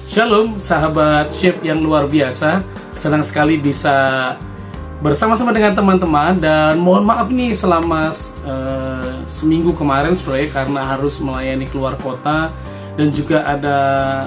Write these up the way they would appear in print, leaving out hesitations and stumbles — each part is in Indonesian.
Shalom sahabat Shape yang luar biasa. Senang sekali bisa bersama-sama dengan teman-teman. Dan mohon maaf nih selama seminggu kemarin karena harus melayani keluar kota dan juga ada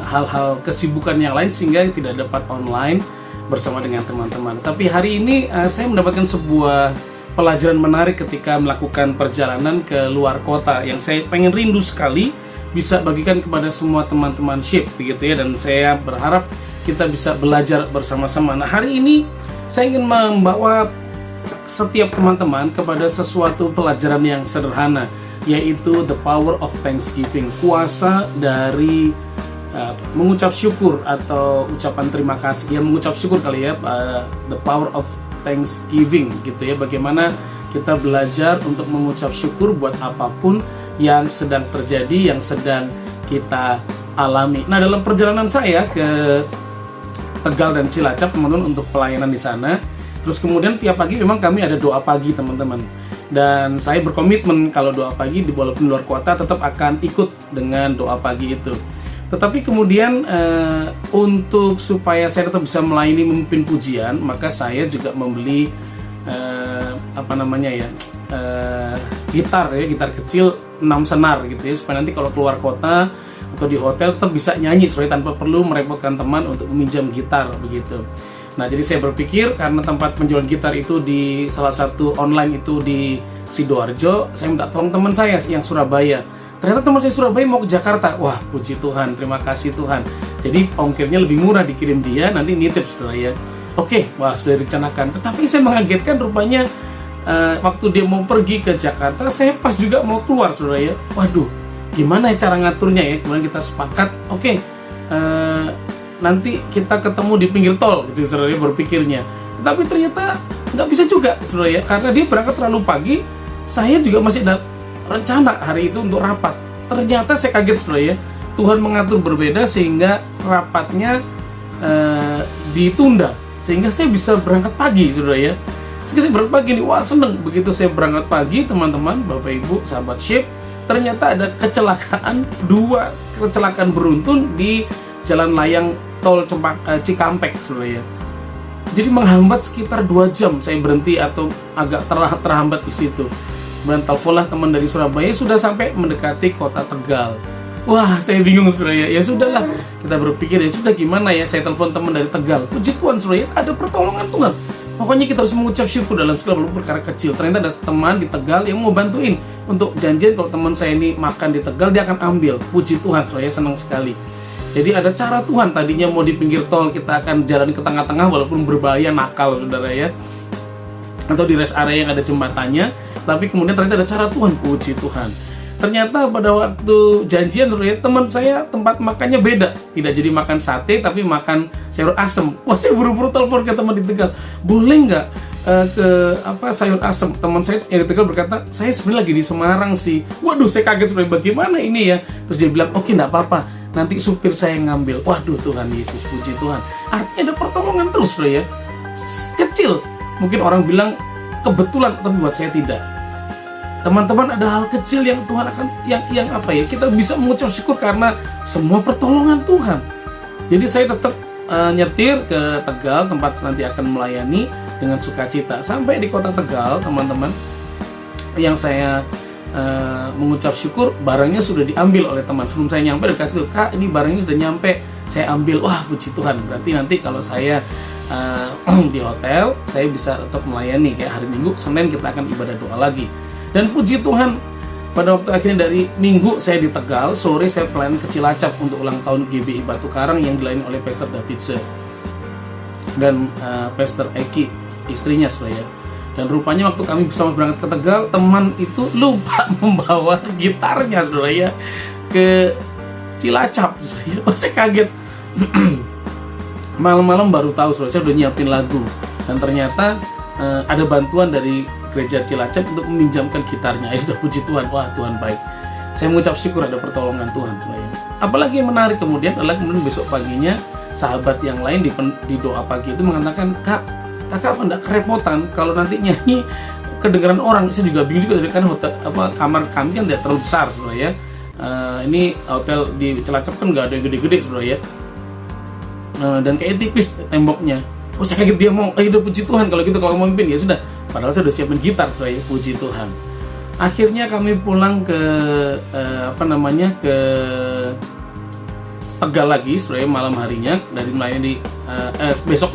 hal-hal kesibukan yang lain sehingga tidak dapat online bersama dengan teman-teman. Tapi hari ini saya mendapatkan sebuah pelajaran menarik ketika melakukan perjalanan ke luar kota yang saya pengen rindu sekali bisa bagikan kepada semua teman-teman Shape begitu ya, dan saya berharap kita bisa belajar bersama-sama. Nah, hari ini saya ingin membawa setiap teman-teman kepada sesuatu pelajaran yang sederhana, yaitu the power of thanksgiving, kuasa dari mengucap syukur atau ucapan terima kasih. Ya, mengucap syukur kali ya, the power of thanksgiving gitu ya, bagaimana kita belajar untuk mengucap syukur buat apapun yang sedang terjadi, yang sedang kita alami. Nah, dalam perjalanan saya ke Tegal dan Cilacap, teman-teman, untuk pelayanan di sana. Terus kemudian tiap pagi memang kami ada doa pagi, teman-teman. Dan saya berkomitmen kalau doa pagi di walaupun luar kota tetap akan ikut dengan doa pagi itu. Tetapi kemudian untuk supaya saya tetap bisa melayani memimpin pujian, maka saya juga membeli gitar kecil 6 senar gitu ya, supaya nanti kalau keluar kota atau di hotel tetap bisa nyanyi tanpa perlu merepotkan teman untuk meminjam gitar begitu. Nah, jadi saya berpikir karena tempat penjualan gitar itu di salah satu online itu di Sidoarjo, saya minta tolong teman saya yang Surabaya. Ternyata teman saya Surabaya mau ke Jakarta. Wah, puji Tuhan, terima kasih Tuhan. Jadi ongkirnya lebih murah, dikirim dia, nanti nitip saudara ya. Oke, wah, sudah direncanakan. Tetapi saya mengagetkan rupanya waktu dia mau pergi ke Jakarta, saya pas juga mau keluar saudara ya. Waduh, gimana ya cara ngaturnya ya? Kemudian kita sepakat, oke, nanti kita ketemu di pinggir tol gitu saudara ya, berpikirnya. Tapi ternyata nggak bisa juga saudara ya, karena dia berangkat terlalu pagi. Saya juga masih ada rencana hari itu untuk rapat. Ternyata saya kaget saudara ya, Tuhan mengatur berbeda sehingga rapatnya ditunda, sehingga saya bisa berangkat pagi saudara ya. Saya berangkat pagi nih, wah seneng. Begitu saya berangkat pagi, teman-teman, Bapak Ibu, sahabat Shape, ternyata ada dua kecelakaan beruntun di jalan layang tol Cikampek, saudara ya. Jadi menghambat sekitar 2 jam saya berhenti atau agak terhambat di situ. Kemudian teleponlah teman dari Surabaya, sudah sampai mendekati kota Tegal. Wah, saya bingung saudara ya. Ya sudahlah, kita berpikir ya sudah gimana ya, saya telepon teman dari Tegal. Puji Tuhan saudara ya, ada pertolongan Tuhan. Pokoknya kita harus mengucap syukur dalam segala perkara kecil. Ternyata ada teman di Tegal yang mau bantuin untuk janjian kalau teman saya ini makan di Tegal, dia akan ambil. Puji Tuhan, saya senang sekali. Jadi ada cara Tuhan, tadinya mau di pinggir tol, kita akan jalan ke tengah-tengah walaupun berbahaya, nakal saudara ya. Atau di rest area yang ada jembatannya, tapi kemudian ternyata ada cara Tuhan, puji Tuhan. Ternyata pada waktu janjian saudara, teman saya tempat makannya beda. Tidak jadi makan sate, tapi makan sayur asem. Wah, saya buru-buru telepon ke teman di Tegal. Boleh nggak sayur asem? Teman saya yang di Tegal berkata, saya sebenarnya lagi di Semarang sih. Waduh, saya kaget saudara, bagaimana ini ya? Terus dia bilang, oke, nggak apa-apa, nanti supir saya yang ngambil. Waduh, Tuhan Yesus, puji Tuhan. Artinya ada pertolongan terus saudara ya. Kecil, mungkin orang bilang kebetulan, tapi buat saya tidak. Teman-teman, ada hal kecil yang Tuhan akan kita bisa mengucap syukur karena semua pertolongan Tuhan. Jadi saya tetap nyetir ke Tegal, tempat nanti akan melayani dengan sukacita. Sampai di kota Tegal, teman-teman, yang saya mengucap syukur, barangnya sudah diambil oleh teman. Sebelum saya nyampe, dikasih tuh, Kak, ini barangnya sudah nyampe, saya ambil. Wah, puji Tuhan, berarti nanti kalau saya di hotel, saya bisa tetap melayani. Kayak hari Minggu, Senin kita akan ibadah doa lagi. Dan puji Tuhan, pada waktu akhirnya dari Minggu saya di Tegal, sore saya pelayanan ke Cilacap untuk ulang tahun GBI Batu Karang yang dilayani oleh Pastor Davidse dan Pastor Eki, istrinya saudara. Dan rupanya waktu kami bersama berangkat ke Tegal, teman itu lupa membawa gitarnya saudara ya ke Cilacap saudara ya. Saya kaget. Malam-malam baru tahu saudara, saya udah nyiapin lagu. Dan ternyata ada bantuan dari gereja Cilacap untuk meminjamkan gitarnya. Sudah, puji Tuhan. Wah, Tuhan baik. Saya mengucap syukur ada pertolongan Tuhan. Apalagi yang menarik kemudian adalah kemudian besok paginya sahabat yang lain di doa pagi itu mengatakan, kakak apa enggak kerepotan kalau nanti nyanyi kedengaran orang. Saya juga bingung juga kan kamar kami kan tidak terlalu besar saudara ya. Ini hotel di Cilacap kan nggak ada yang gede-gede saudara ya. dan kayak tipis temboknya. Oh, saya kaget dia mau, udah puji Tuhan kalau gitu, kalau mau mimpin ya sudah. Padahal saya udah siapin gitar, saya puji Tuhan. Akhirnya kami pulang ke ke Tegal lagi, saudara, malam harinya dari melayani besok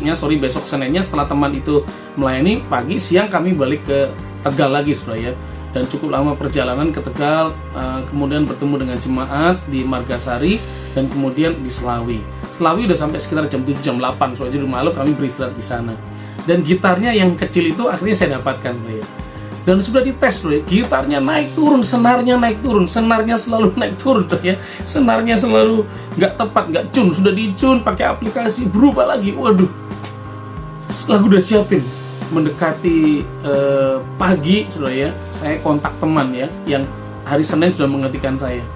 Seninnya setelah teman itu melayani, pagi siang kami balik ke Tegal lagi, saudara ya. Dan cukup lama perjalanan ke Tegal, kemudian bertemu dengan jemaat di Margasari dan kemudian di Selawi udah sampai sekitar jam 7 jam 8, soalnya di malam kami beristirahat di sana. Dan gitarnya yang kecil itu akhirnya saya dapatkan, saudara. Dan sudah dites, saudara, gitarnya naik turun, senarnya naik turun, senarnya selalu naik turun, saudara ya. Senarnya selalu nggak tepat, nggak tune, sudah di-tune pakai aplikasi, berubah lagi. Waduh, setelah udah siapin, mendekati pagi, saudara ya, saya kontak teman ya yang hari Senin sudah menggantikan saya.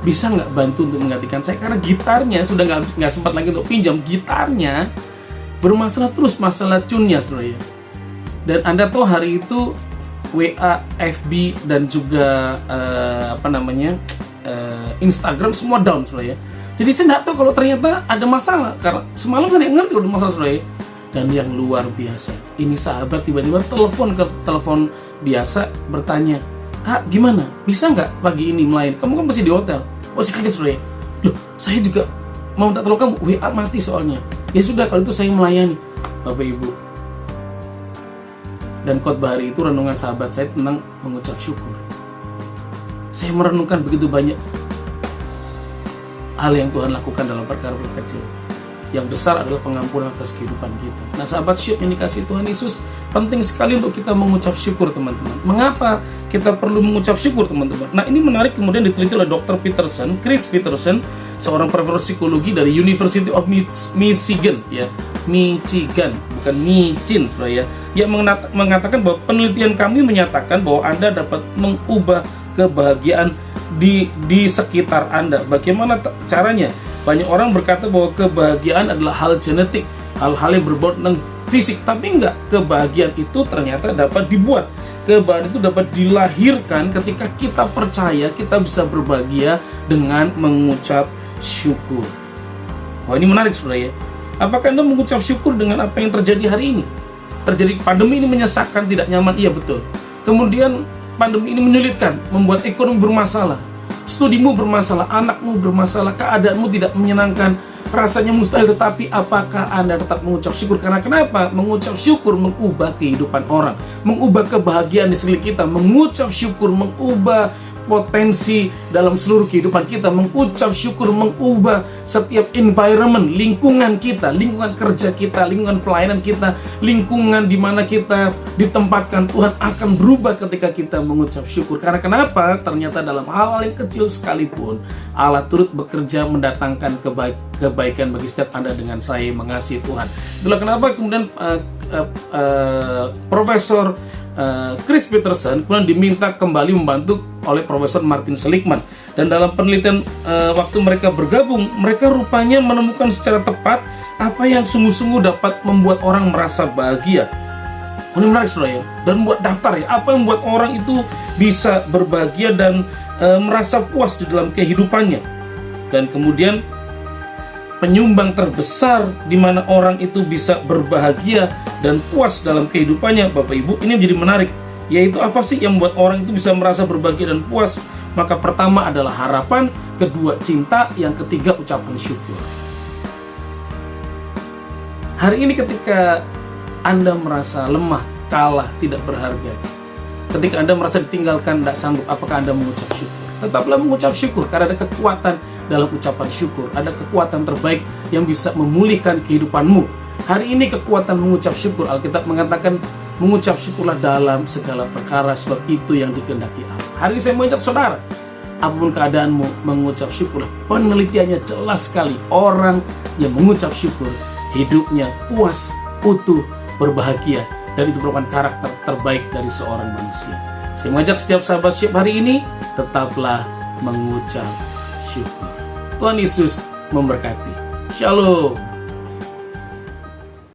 Bisa nggak bantu untuk menggantikan saya, karena gitarnya sudah nggak sempat lagi untuk pinjam. Gitarnya bermasalah terus, masalah tune-nya, saudara ya. Dan Anda tahu hari itu WA, FB dan juga Instagram semua down, saudara ya. Jadi saya nggak tahu kalau ternyata ada masalah, karena semalam saya nggak ngerti kalau ada masalah, saudara ya. Dan yang luar biasa, ini sahabat tiba-tiba telepon biasa bertanya, "Kak, gimana? Bisa nggak pagi ini melayani? Kamu kan masih di hotel." Oh, saya kaget, saudara. Loh, saya juga mau minta tolong kamu, WA mati soalnya. Ya sudah, kalau itu saya melayani, Bapak Ibu. Dan khotbah hari itu renungan sahabat saya tentang mengucap syukur. Saya merenungkan begitu banyak hal yang Tuhan lakukan dalam perkara kecil. Yang besar adalah pengampunan atas kehidupan kita. Nah, sahabat syukur yang dikasihi Tuhan Yesus, penting sekali untuk kita mengucap syukur, teman-teman. Mengapa kita perlu mengucap syukur, teman-teman? Nah, ini menarik, kemudian diteliti oleh Dr. Chris Peterson, seorang profesor psikologi dari University of Michigan, ya, Michigan, bukan micin, saudara ya. Yang mengatakan bahwa penelitian kami menyatakan bahwa Anda dapat mengubah kebahagiaan di sekitar Anda. Bagaimana caranya? Banyak orang berkata bahwa kebahagiaan adalah hal genetik, hal-hal yang berbau tentang fisik, tapi enggak. Kebahagiaan itu ternyata dapat dibuat. Kebahagiaan itu dapat dilahirkan ketika kita percaya kita bisa berbahagia dengan mengucap syukur. Wah, ini menarik, saudara ya. Apakah Anda mengucap syukur dengan apa yang terjadi hari ini? Terjadi pandemi ini menyesakkan, tidak nyaman, iya betul. Kemudian pandemi ini menyulitkan, membuat ekonomi bermasalah, studimu bermasalah, anakmu bermasalah, keadaanmu tidak menyenangkan, rasanya mustahil. Tetapi apakah Anda tetap mengucap syukur? Karena kenapa? Mengucap syukur mengubah kehidupan orang, mengubah kebahagiaan di sekeliling kita. Mengucap syukur mengubah potensi dalam seluruh kehidupan kita. Mengucap syukur mengubah setiap environment, lingkungan kita, lingkungan kerja kita, lingkungan pelayanan kita, lingkungan di mana kita ditempatkan. Tuhan akan berubah ketika kita mengucap syukur. Karena kenapa? Ternyata dalam hal-hal yang kecil sekalipun Allah turut bekerja mendatangkan kebaikan bagi setiap Anda dengan saya mengasihi Tuhan. Itulah kenapa kemudian Profesor Chris Peterson kemudian diminta kembali membantu oleh Profesor Martin Seligman. Dan dalam penelitian waktu mereka bergabung, mereka rupanya menemukan secara tepat apa yang sungguh-sungguh dapat membuat orang merasa bahagia. Ini menarik, saudara ya. Dan buat daftar ya, apa yang membuat orang itu bisa berbahagia dan merasa puas di dalam kehidupannya. Dan kemudian penyumbang terbesar di mana orang itu bisa berbahagia dan puas dalam kehidupannya, Bapak Ibu, ini menjadi menarik. Yaitu apa sih yang membuat orang itu bisa merasa berbahagia dan puas? Maka pertama adalah harapan, kedua cinta, yang ketiga ucapan syukur. Hari ini ketika Anda merasa lemah, kalah, tidak berharga, ketika Anda merasa ditinggalkan, tidak sanggup, apakah Anda mengucap syukur? Tetaplah mengucap syukur, karena ada kekuatan dalam ucapan syukur. Ada kekuatan terbaik yang bisa memulihkan kehidupanmu. Hari ini kekuatan mengucap syukur, Alkitab mengatakan mengucap syukurlah dalam segala perkara, sebab itu yang dikehendaki Allah. Hari ini saya mengajak saudara, apapun keadaanmu, mengucap syukurlah. Penelitiannya jelas sekali, orang yang mengucap syukur hidupnya puas, utuh, berbahagia, dan itu merupakan karakter terbaik dari seorang manusia. Saya mengajak setiap sahabat syukur hari ini, tetaplah mengucap syukur. Tuhan Yesus memberkati. Shalom.